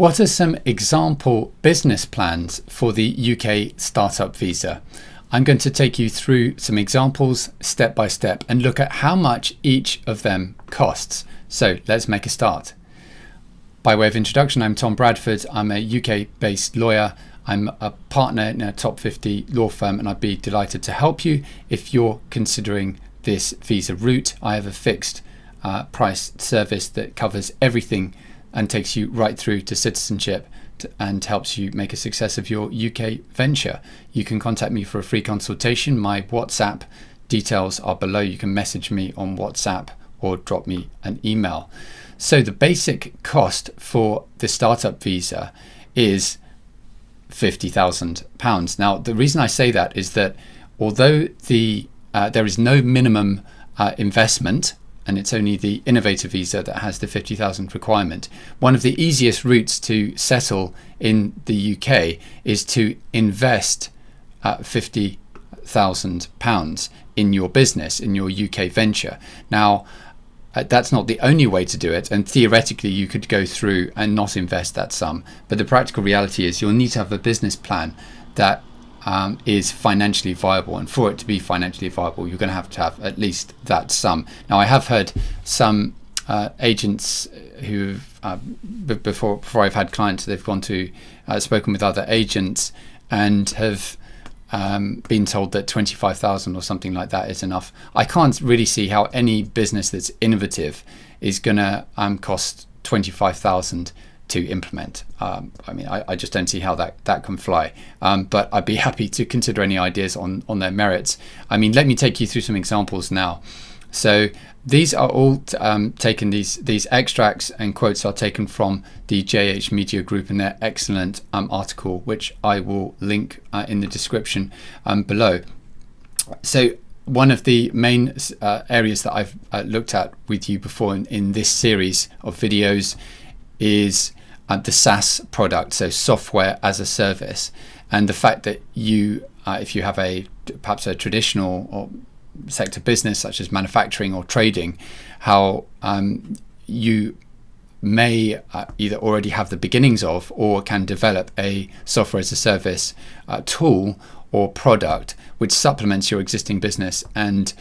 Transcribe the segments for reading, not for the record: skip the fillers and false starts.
What are some example business plans for the UK startup visa? I'm going to take you through some examples step by step and look at how much each of them costs. So let's make a start. By way of introduction, I'm Tom Bradford. I'm a UK-based lawyer. I'm a partner in a top 50 law firm, and I'd be delighted to help you if you're considering this visa route. I have a fixed price service that covers everything and takes you right through to citizenship and helps you make a success of your UK venture. You can contact me for a free consultation. My WhatsApp details are below. You can message me on WhatsApp or drop me an email. So the basic cost for the startup visa is £50,000. Now, the reason I say that is that although there is no minimum investment, and it's only the innovator visa that has the 50,000 requirement, one of the easiest routes to settle in the UK is to invest £50,000 in your business, in your UK venture. Now, that's not the only way to do it, and theoretically you could go through and not invest that sum, but the practical reality is you'll need to have a business plan that is financially viable, and for it to be financially viable you're going to have at least that sum. Now, I have heard some agents who before I've had clients, they've gone to spoken with other agents and have been told that 25,000 or something like that is enough. I can't really see how any business that's innovative is going to cost 25,000 to implement. I just don't see how that can fly. But I'd be happy to consider any ideas on their merits. Let me take you through some examples now. So these are all taken, these extracts and quotes are taken from the JH Media Group and their excellent article, which I will link in the description below. So one of the main areas that I've looked at with you before in this series of videos is the SaaS product, so software as a service, and the fact that you, if you have perhaps a traditional or sector business such as manufacturing or trading, how you may either already have the beginnings of or can develop a software as a service tool or product which supplements your existing business and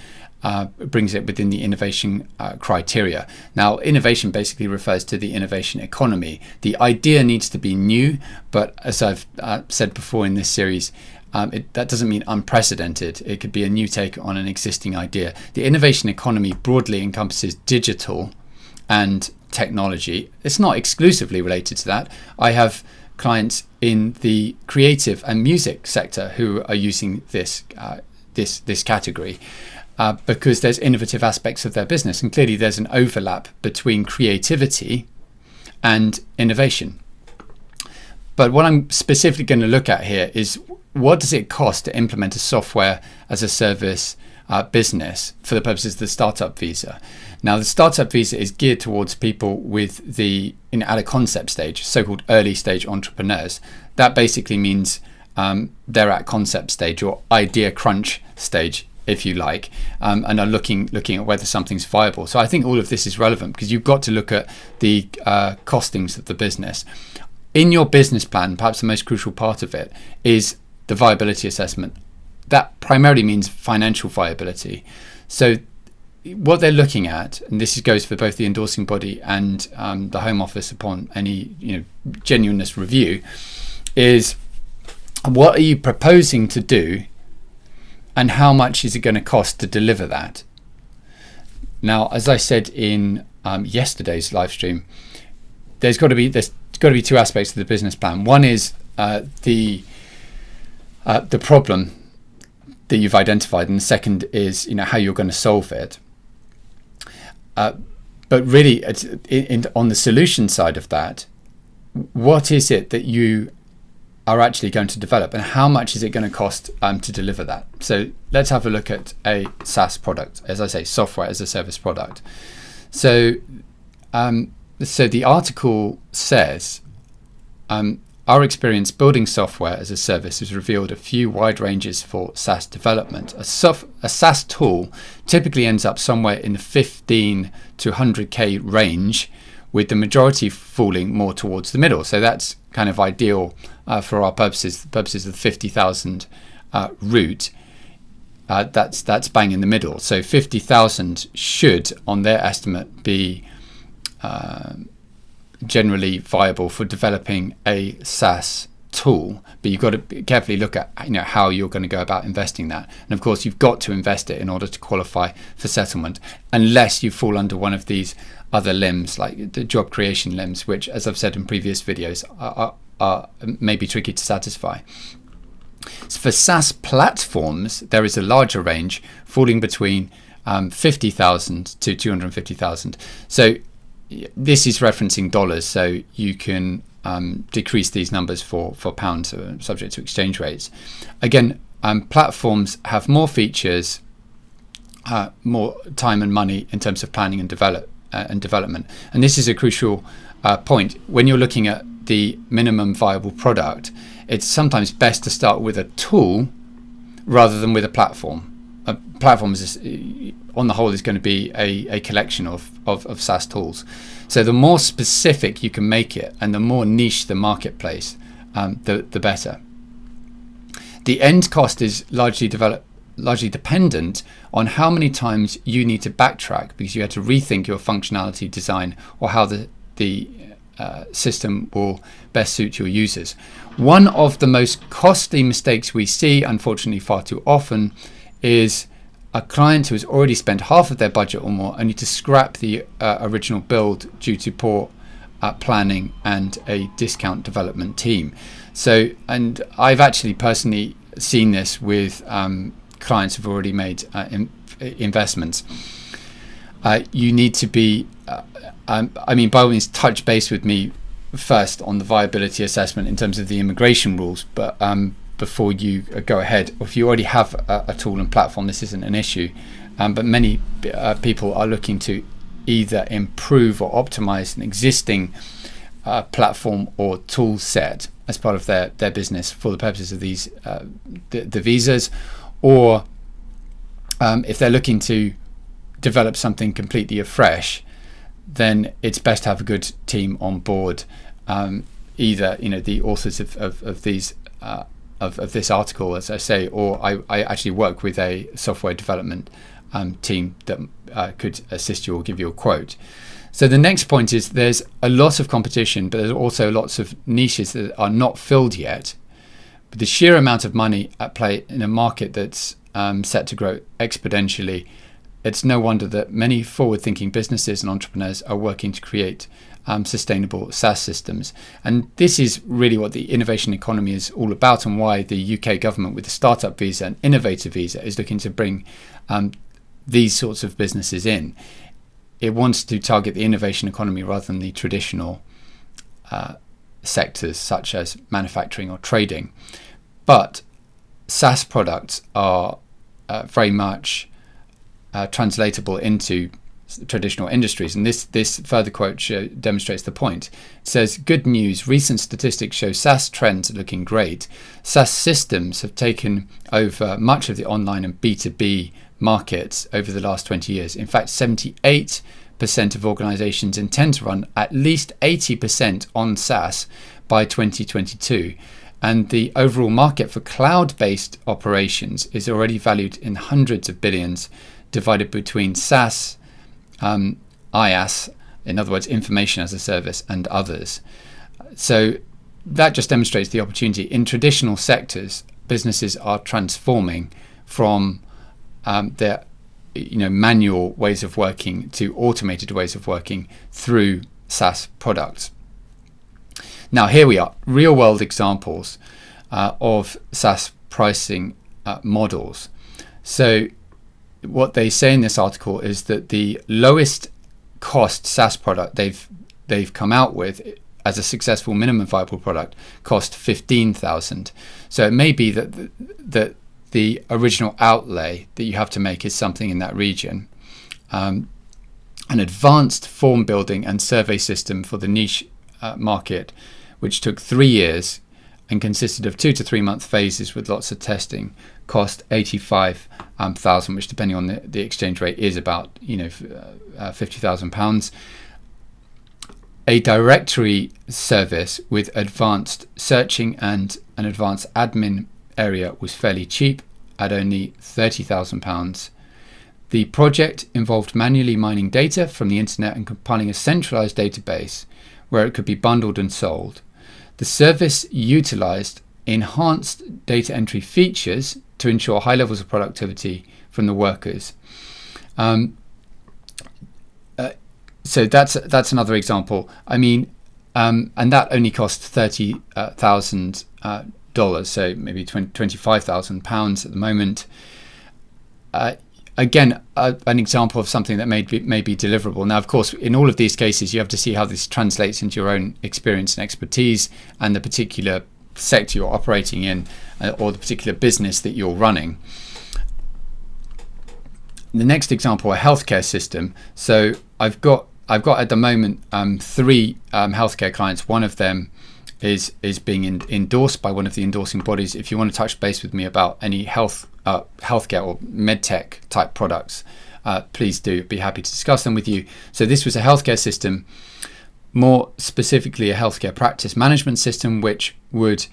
brings it within the innovation criteria. Now, innovation basically refers to the innovation economy. The idea needs to be new, but as I've said before in this series, that doesn't mean unprecedented. It could be a new take on an existing idea. The innovation economy broadly encompasses digital and technology. It's not exclusively related to that. I have clients in the creative and music sector who are using this category. Because there's innovative aspects of their business, and clearly there's an overlap between creativity and innovation. But what I'm specifically going to look at here is what does it cost to implement a software as a service business for the purposes of the startup visa. Now, the startup visa is geared towards people with at a concept stage, so-called early stage entrepreneurs. That basically means they're at concept stage or idea crunch stage, if you like, and are looking at whether something's viable. So I think all of this is relevant because you've got to look at the costings of the business. In your business plan, perhaps the most crucial part of it is the viability assessment. That primarily means financial viability. So what they're looking at, and this goes for both the endorsing body and the Home Office upon any genuineness review, is what are you proposing to do and how much is it going to cost to deliver that? Now, as I said in yesterday's live stream, there's got to be two aspects to the business plan. One is the problem that you've identified, and the second is how you're going to solve it. But really, on the solution side of that, what is it that you are actually going to develop, and how much is it going to cost to deliver that? So let's have a look at a SaaS product, as I say, software as a service product. So the article says, our experience building software as a service has revealed a few wide ranges for SaaS development. A SaaS tool typically ends up somewhere in the 15 to 100k range, with the majority falling more towards the middle. So that's kind of ideal for our purposes, the purposes of the 50,000 route. That's bang in the middle. So 50,000 should, on their estimate, be generally viable for developing a SaaS tool, but you've got to carefully look at how you're going to go about investing that. And of course, you've got to invest it in order to qualify for settlement, unless you fall under one of these other limbs, like the job creation limbs, which, as I've said in previous videos, are maybe tricky to satisfy. For SaaS platforms, there is a larger range, falling between 50,000 to 250,000. So this is referencing dollars, so you can decrease these numbers for pounds, subject to exchange rates. Again, platforms have more features, more time and money in terms of planning and development. And this is a crucial point. When you're looking at the minimum viable product, it's sometimes best to start with a tool rather than with a platform. A platform is, on the whole, is going to be a collection of SaaS tools. So the more specific you can make it, and the more niche the marketplace, the better. The end cost is largely dependent on how many times you need to backtrack because you had to rethink your functionality design or how the system will best suit your users. One of the most costly mistakes we see, unfortunately far too often, is a client who has already spent half of their budget or more only to scrap the original build due to poor planning and a discount development team. So, and I've actually personally seen this with clients who've already made investments. You need to be, by all means, touch base with me first on the viability assessment in terms of the immigration rules, but before you go ahead. If you already have a tool and platform, this isn't an issue, but many people are looking to either improve or optimize an existing platform or tool set as part of their business for the purposes of these the visas, or if they're looking to develop something completely afresh, then it's best to have a good team on board. Either the authors of these of this article, as I say, or I actually work with a software development team that could assist you or give you a quote. So the next point is there's a lot of competition, but there's also lots of niches that are not filled yet. But the sheer amount of money at play in a market that's set to grow exponentially, it's no wonder that many forward-thinking businesses and entrepreneurs are working to create sustainable SaaS systems. And this is really what the innovation economy is all about, and why the UK government, with the Start-up visa and Innovator visa, is looking to bring these sorts of businesses in. It wants to target the innovation economy rather than the traditional sectors such as manufacturing or trading. But SaaS products are very much translatable into traditional industries, and this further quote demonstrates the point. It says, "Good news, recent statistics show SaaS trends are looking great. SaaS systems have taken over much of the online and B2B markets over the last 20 years. In fact, 78% of organizations intend to run at least 80% on SaaS by 2022. And the overall market for cloud-based operations is already valued in hundreds of billions, divided between SaaS, IaaS, in other words, information as a service, and others." So that just demonstrates the opportunity. In traditional sectors, businesses are transforming from their manual ways of working to automated ways of working through SaaS products. Now here we are, real world examples of SaaS pricing models. So what they say in this article is that the lowest cost SaaS product they've come out with as a successful minimum viable product cost 15,000. So it may be that the original outlay that you have to make is something in that region. An advanced form building and survey system for the niche market, which took 3 years and consisted of 2 to 3 month phases with lots of testing, cost 85,000, which, depending on the exchange rate, is about £50,000. A directory service with advanced searching and an advanced admin area was fairly cheap at only £30,000. The project involved manually mining data from the internet and compiling a centralized database where it could be bundled and sold. The service utilized enhanced data entry features to ensure high levels of productivity from the workers. So that's another example. I mean, and that only cost $30,000, so maybe £25,000 at the moment. Again, an example of something that may be deliverable. Now, of course, in all of these cases, you have to see how this translates into your own experience and expertise and the particular sector you're operating in, or the particular business that you're running. The next example, a healthcare system. So I've got at the moment 3 healthcare clients. One of them is being endorsed by one of the endorsing bodies. If you want to touch base with me about any healthcare or medtech type products, please do. Be happy to discuss them with you. So this was a healthcare system, more specifically a healthcare practice management system, which would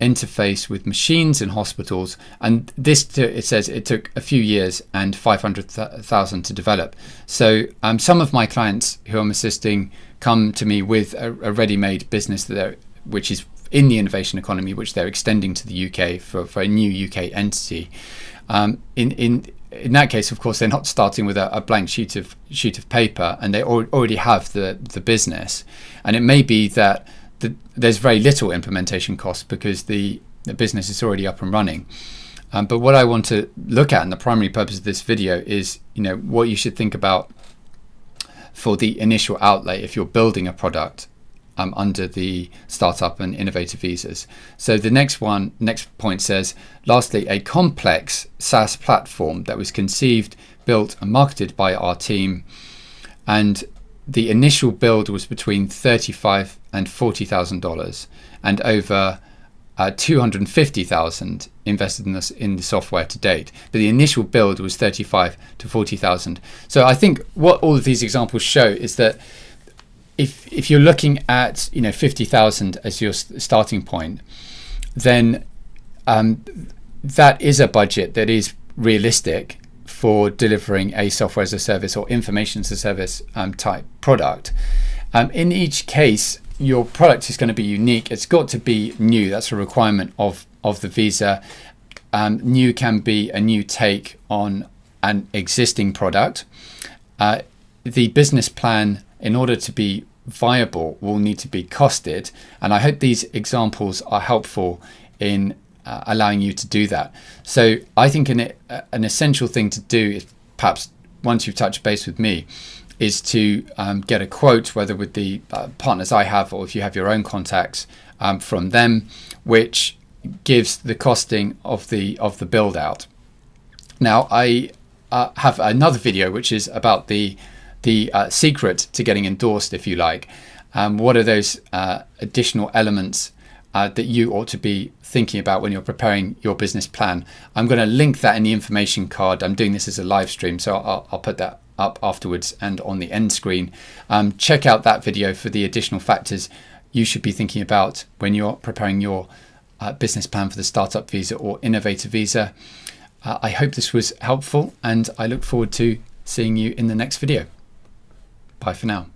interface with machines in hospitals, and this, it says, it took a few years and 500,000 to develop. So some of my clients who I'm assisting come to me with a ready-made business which is in the innovation economy, which they're extending to the UK for a new UK entity. In that case, of course, they're not starting with a blank sheet of paper, and they already have the business, and it may be that there's very little implementation cost because the business is already up and running. But what I want to look at, and the primary purpose of this video, is what you should think about for the initial outlay if you're building a product under the Start-up and Innovator visas. So the next point says, lastly, a complex SaaS platform that was conceived, built and marketed by our team, and the initial build was between $35,000 and $40,000, and over $250,000 invested in the software to date. But the initial build was $35,000 to $40,000. So I think what all of these examples show is that if you're looking at $50,000 as your starting point, then that is a budget that is realistic for delivering a software as a service or information as a service type product. In each case, your product is going to be unique. It's got to be new. That's a requirement of the visa. New can be a new take on an existing product. The business plan, in order to be viable, will need to be costed. And I hope these examples are helpful in allowing you to do that. So I think an essential thing to do is, perhaps once you've touched base with me, is to get a quote, whether with the partners I have or if you have your own contacts from them, which gives the costing of the build out. Now I have another video which is about the secret to getting endorsed, if you like. What are those additional elements that you ought to be thinking about when you're preparing your business plan? I'm going to link that in the information card. I'm doing this as a live stream, so I'll put that up afterwards and on the end screen. Check out that video for the additional factors you should be thinking about when you're preparing your business plan for the Startup visa or Innovator visa. I hope this was helpful, and I look forward to seeing you in the next video. Bye for now.